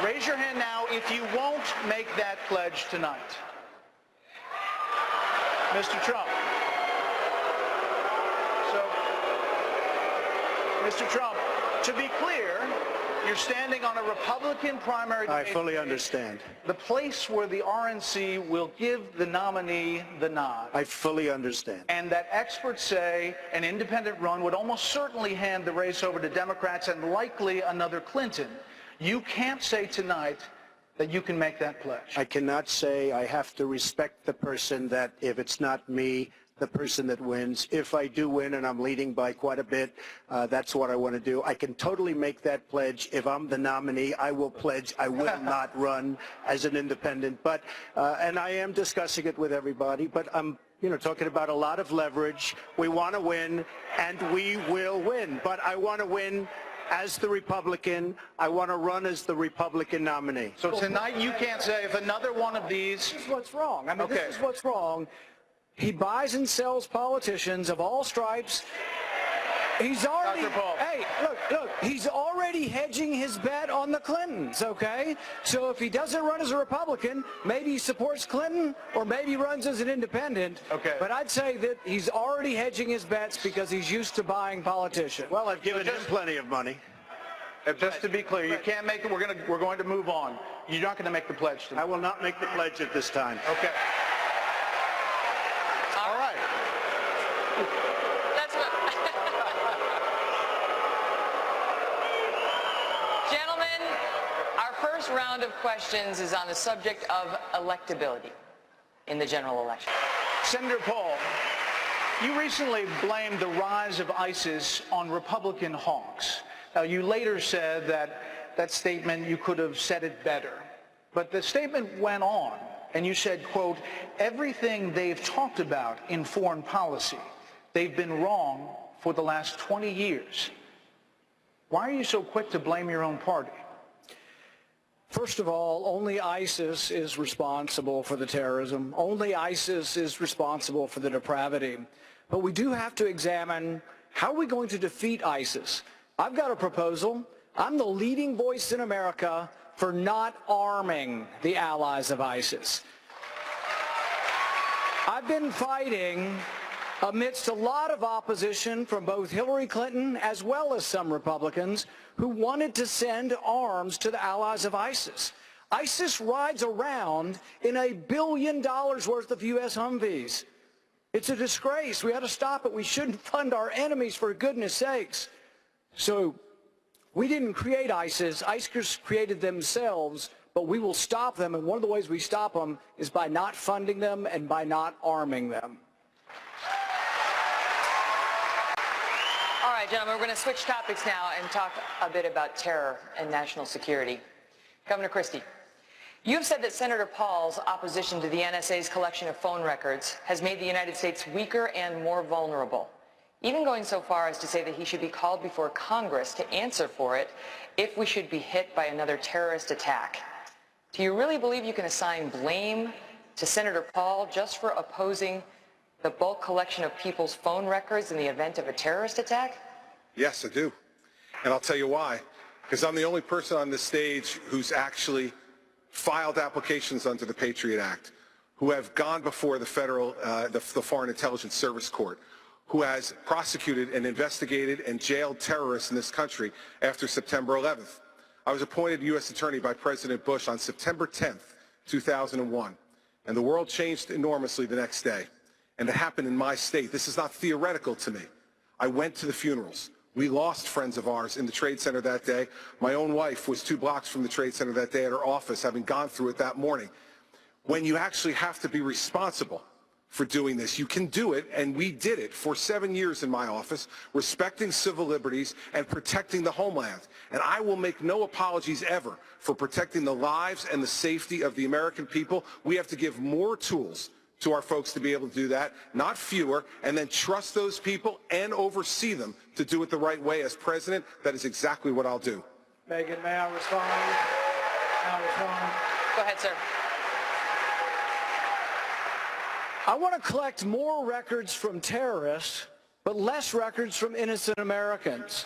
Raise your hand now if you won't make that pledge tonight. Mr. Trump. So, Mr. Trump, to be clear, you're standing on a Republican primary debate. I fully understand. The place where the RNC will give the nominee the nod. I fully understand. And that experts say an independent run would almost certainly hand the race over to Democrats and likely another Clinton. You can't say tonight that you can make that pledge. I cannot say. I have to respect the person that if it's not me, the person that wins. If I do win and I'm leading by quite a bit, that's what I want to do. I can totally make that pledge. If I'm the nominee, I will pledge I will not run as an independent. But and I am discussing it with everybody, but I'm talking about a lot of leverage. We want to win, and we will win. But I want to win as the Republican. I want to run as the Republican nominee. So tonight you can't say if another one of these... This is what's wrong. I mean, okay. This is what's wrong. He buys and sells politicians of all stripes. He's already, Dr. Paul. Hey, look, he's already hedging his bet on the Clintons, okay? So if he doesn't run as a Republican, maybe he supports Clinton or maybe he runs as an independent. Okay. But I'd say that he's already hedging his bets because he's used to buying politicians. Well, I've given him plenty of money. Just to be clear, you can't make it. We're going to move on. You're not going to make the pledge tonight. I will not make the pledge at this time. Okay. All right. That's what... Gentlemen, our first round of questions is on the subject of electability in the general election. Senator Paul, you recently blamed the rise of ISIS on Republican hawks. Now, you later said that statement, you could have said it better. But the statement went on, and you said, quote, everything they've talked about in foreign policy, they've been wrong for the last 20 years. Why are you so quick to blame your own party? First of all, only ISIS is responsible for the terrorism. Only ISIS is responsible for the depravity. But we do have to examine how are we going to defeat ISIS. I've got a proposal. I'm the leading voice in America for not arming the allies of ISIS. I've been fighting amidst a lot of opposition from both Hillary Clinton as well as some Republicans who wanted to send arms to the allies of ISIS. ISIS rides around in $1 billion worth of U.S. Humvees. It's a disgrace. We ought to stop it. We shouldn't fund our enemies, for goodness sakes. So we didn't create ISIS. ISIS created themselves, but we will stop them, and one of the ways we stop them is by not funding them and by not arming them. All right, gentlemen, we're going to switch topics now and talk a bit about terror and national security. Governor Christie, you have said that Senator Paul's opposition to the NSA's collection of phone records has made the United States weaker and more vulnerable, even going so far as to say that he should be called before Congress to answer for it if we should be hit by another terrorist attack. Do you really believe you can assign blame to Senator Paul just for opposing the bulk collection of people's phone records in the event of a terrorist attack? Yes, I do. And I'll tell you why. Because I'm the only person on this stage who's actually filed applications under the Patriot Act, who have gone before the federal, the Foreign Intelligence Service Court, who has prosecuted and investigated and jailed terrorists in this country after September 11th. I was appointed U.S. Attorney by President Bush on September 10th, 2001, and the world changed enormously the next day. And it happened in my state. This is not theoretical to me. I went to the funerals. We lost friends of ours in the Trade Center that day. My own wife was 2 blocks from the Trade Center that day at her office, having gone through it that morning. When you actually have to be responsible for doing this, you can do it, and we did it for 7 years in my office, respecting civil liberties and protecting the homeland. And I will make no apologies ever for protecting the lives and the safety of the American people. We have to give more tools to our folks to be able to do that, not fewer, and then trust those people and oversee them to do it the right way. As president, that is exactly what I'll do. Megan, may I respond? Go ahead, sir. I want to collect more records from terrorists, but less records from innocent Americans.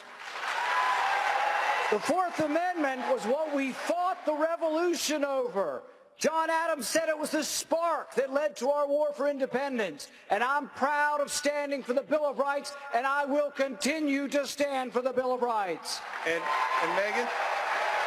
The Fourth Amendment was what we fought the revolution over. John Adams said it was the spark that led to our war for independence. And I'm proud of standing for the Bill of Rights, and I will continue to stand for the Bill of Rights. And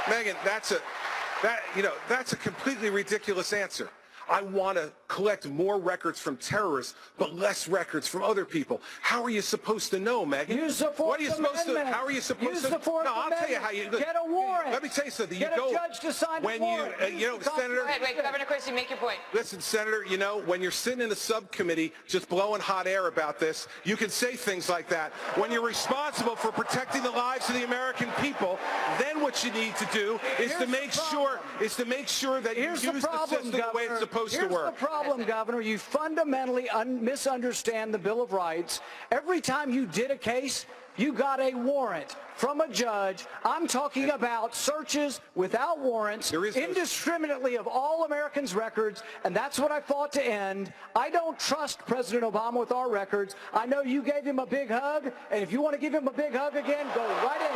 Megan, that's a completely ridiculous answer. I want to collect more records from terrorists, but less records from other people. How are you supposed to know, Megan? Use the Fourth Amendment. How are you supposed Use to? the Fourth No, I'll Amendment. tell you how you Get a warrant. Let me tell you something. Get a judge to sign when the warrant. Senator. Wait, Governor Christie, make your point. Listen, Senator, when you're sitting in a subcommittee just blowing hot air about this, you can say things like that. When you're responsible for protecting the lives of the American people, then what you need to do is to make sure that you use the system the way it's supposed to work. Here's the problem, Governor. You fundamentally misunderstand the Bill of Rights. Every time you did a case, you got a warrant from a judge. I'm talking about searches without warrants, indiscriminately of all Americans' records, and that's what I fought to end. I don't trust President Obama with our records. I know you gave him a big hug, and if you want to give him a big hug again, go right ahead.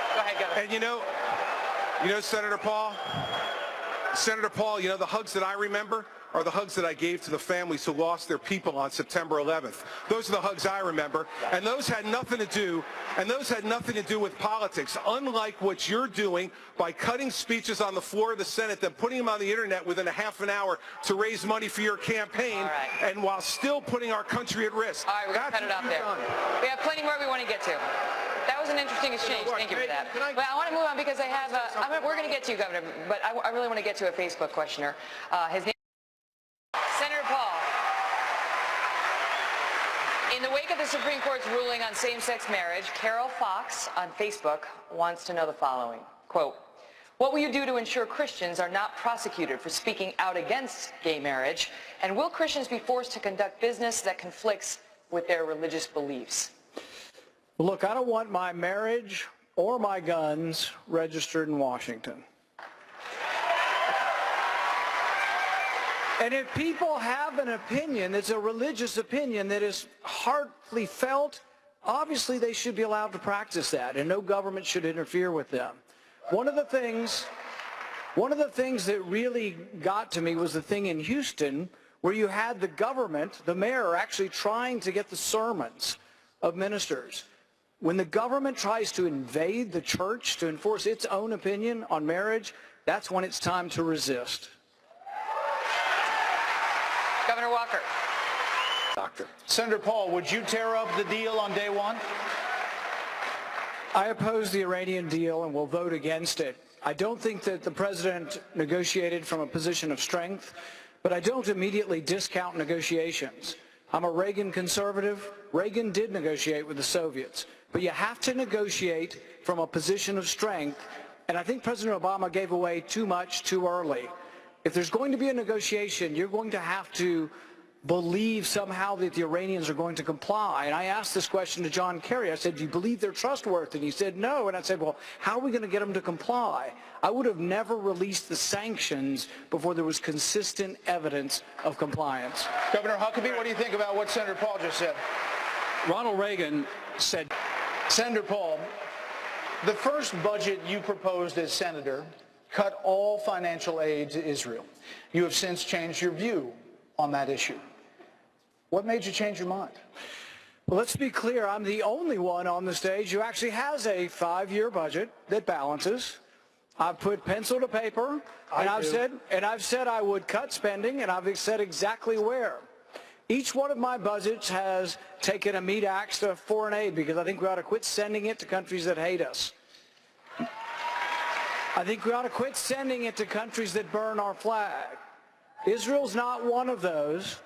Go ahead, Governor. And Senator Paul, the hugs that I remember are the hugs that I gave to the families who lost their people on September 11th. Those are the hugs I remember, and those had nothing to do with politics, unlike what you're doing by cutting speeches on the floor of the Senate, then putting them on the internet within a half an hour to raise money for your campaign, and while still putting our country at risk. All right, we're going to cut it off there. We have plenty more we want to get to. That was an interesting exchange. Thank you for that. But I want to move on because I have, we're going to get to you, Governor, but I really want to get to a Facebook questioner. His name is Senator Paul. In the wake of the Supreme Court's ruling on same-sex marriage, Carol Fox on Facebook wants to know the following. Quote, what will you do to ensure Christians are not prosecuted for speaking out against gay marriage? And will Christians be forced to conduct business that conflicts with their religious beliefs? Look, I don't want my marriage or my guns registered in Washington. And if people have an opinion that's a religious opinion that is heartily felt, obviously they should be allowed to practice that, and no government should interfere with them. One of the things that really got to me was the thing in Houston where you had the government, the mayor, actually trying to get the sermons of ministers. When the government tries to invade the church to enforce its own opinion on marriage, that's when it's time to resist. Governor Walker. Doctor. Senator Paul, would you tear up the deal on day one? I oppose the Iranian deal and will vote against it. I don't think that the president negotiated from a position of strength, but I don't immediately discount negotiations. I'm a Reagan conservative. Reagan did negotiate with the Soviets. But you have to negotiate from a position of strength, and I think President Obama gave away too much too early. If there's going to be a negotiation, you're going to have to believe somehow that the Iranians are going to comply. And I asked this question to John Kerry. I said, do you believe they're trustworthy? And he said, no. And I said, well, how are we going to get them to comply? I would have never released the sanctions before there was consistent evidence of compliance. Governor Huckabee, what do you think about what Senator Paul just said? Ronald Reagan said, Senator Paul, the first budget you proposed as senator cut all financial aid to Israel. You have since changed your view on that issue. What made you change your mind? Well, let's be clear. I'm the only one on the stage who actually has a 5-year budget that balances. I've put pencil to paper, and I've said I would cut spending, and I've said exactly where. Each one of my budgets has taken a meat axe to foreign aid because I think we ought to quit sending it to countries that hate us. I think we ought to quit sending it to countries that burn our flag. Israel's not one of those,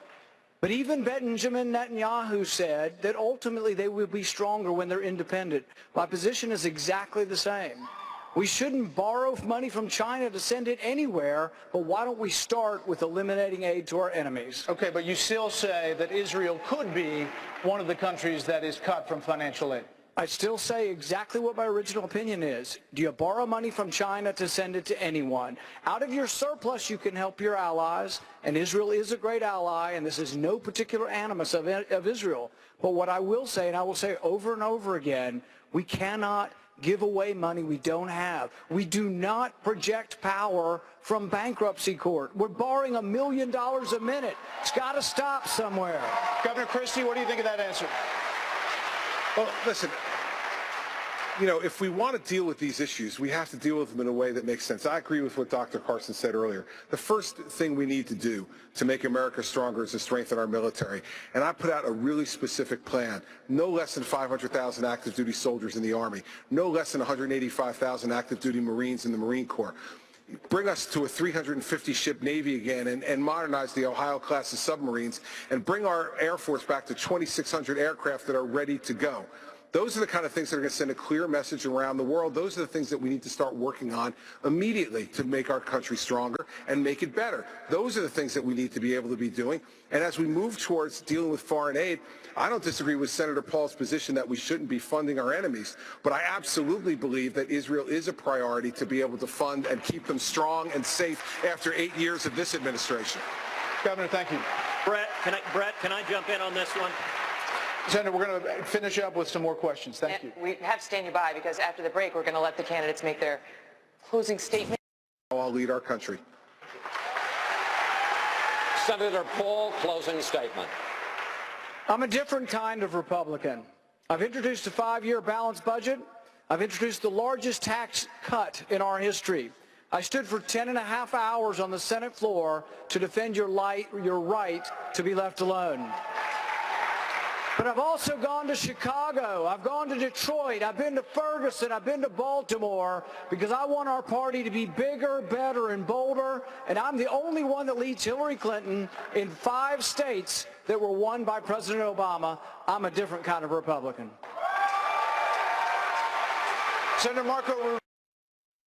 but even Benjamin Netanyahu said that ultimately they will be stronger when they're independent. My position is exactly the same. We shouldn't borrow money from China to send it anywhere, but why don't we start with eliminating aid to our enemies? Okay, but you still say that Israel could be one of the countries that is cut from financial aid. I still say exactly what my original opinion is. Do you borrow money from China to send it to anyone? Out of your surplus, you can help your allies, and Israel is a great ally, and this is no particular animus of Israel. But what I will say, and I will say over and over again, We cannot give away money we don't have. We do not project power from bankruptcy court. We're borrowing $1 million a minute. It's got to stop somewhere. Governor Christie, what do you think of that answer? Well, listen, if we want to deal with these issues, we have to deal with them in a way that makes sense. I agree with what Dr. Carson said earlier. The first thing we need to do to make America stronger is to strengthen our military. And I put out a really specific plan. No less than 500,000 active duty soldiers in the Army. No less than 185,000 active duty Marines in the Marine Corps. Bring us to a 350-ship Navy again and modernize the Ohio-class of submarines and bring our Air Force back to 2,600 aircraft that are ready to go. Those are the kind of things that are going to send a clear message around the world. Those are the things that we need to start working on immediately to make our country stronger and make it better. Those are the things that we need to be able to be doing. And as we move towards dealing with foreign aid, I don't disagree with Senator Paul's position that we shouldn't be funding our enemies, but I absolutely believe that Israel is a priority to be able to fund and keep them strong and safe after 8 years of this administration. Governor, thank you. Brett, can I jump in on this one? Senator, we're going to finish up with some more questions. Thank you. We have to stand you by because after the break, we're going to let the candidates make their closing statement. I'll lead our country. Senator Paul, closing statement. I'm a different kind of Republican. I've introduced a 5-year balanced budget. I've introduced the largest tax cut in our history. I stood for 10.5 hours on the Senate floor to defend your right to be left alone. But I've also gone to Chicago, I've gone to Detroit, I've been to Ferguson, I've been to Baltimore, because I want our party to be bigger, better, and bolder, and I'm the only one that leads Hillary Clinton in 5 states that were won by President Obama. I'm a different kind of Republican. Senator Marco